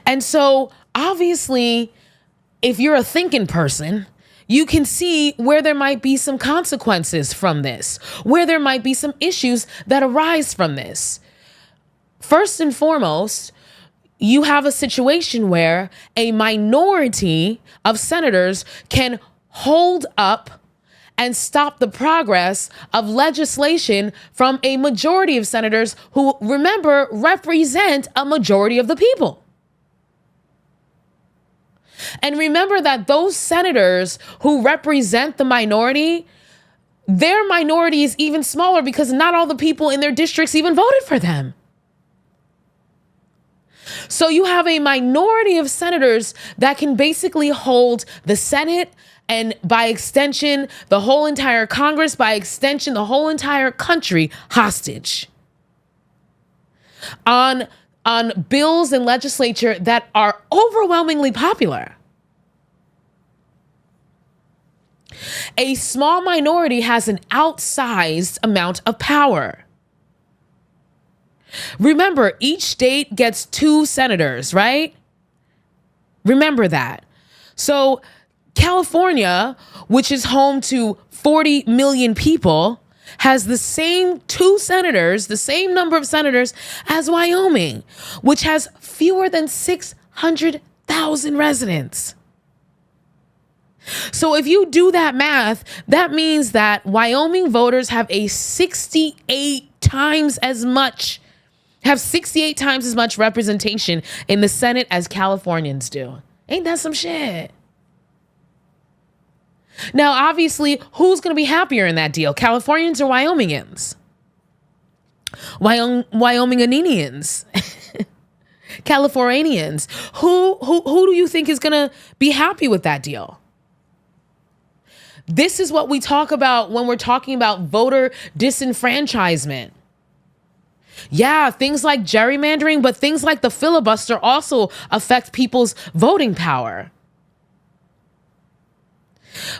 And so obviously, if you're a thinking person, you can see where there might be some consequences from this, where there might be some issues that arise from this. First and foremost, you have a situation where a minority of senators can hold up and stop the progress of legislation from a majority of senators who, remember, represent a majority of the people. And remember that those senators who represent the minority, their minority is even smaller because not all the people in their districts even voted for them. So you have a minority of senators that can basically hold the Senate and by extension, the whole entire Congress, by extension, the whole entire country hostage on bills and legislature that are overwhelmingly popular. A small minority has an outsized amount of power. Remember, each state gets 2 senators, right? Remember that. So California, which is home to 40 million people, has the same 2 senators, the same number of senators as Wyoming, which has fewer than 600,000 residents. So if you do that math, that means that Wyoming voters have 68 times as much representation in the Senate as Californians do. Ain't that some shit? Now, obviously, who's going to be happier in that deal? Californians or Wyomingans? Wyominganians? Californians? Who do you think is going to be happy with that deal? This is what we talk about when we're talking about voter disenfranchisement. Yeah, things like gerrymandering, but things like the filibuster also affect people's voting power.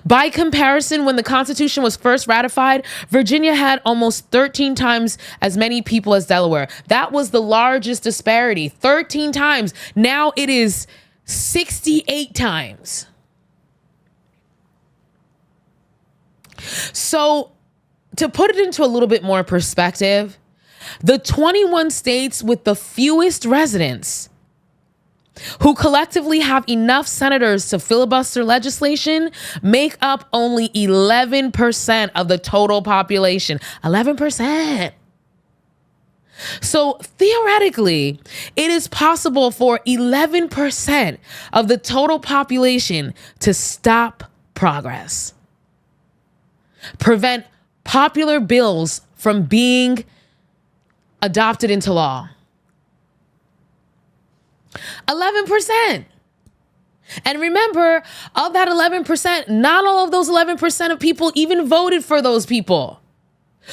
By comparison, when the Constitution was first ratified, Virginia had almost 13 times as many people as Delaware. That was the largest disparity, 13 times. Now it is 68 times. So to put it into a little bit more perspective, the 21 states with the fewest residents who collectively have enough senators to filibuster legislation make up only 11% of the total population. 11%. So theoretically, it is possible for 11% of the total population to stop progress, prevent popular bills from being adopted into law. 11%. And remember, of that 11%, not all of those 11% of people even voted for those people.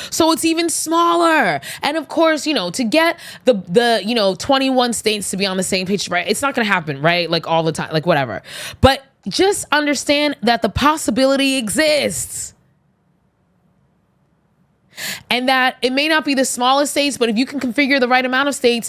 So it's even smaller. And of course, to get the 21 states to be on the same page, right? It's not going to happen, right? Like all the time, like whatever. But just understand that the possibility exists. And that it may not be the smallest states, but if you can configure the right amount of states,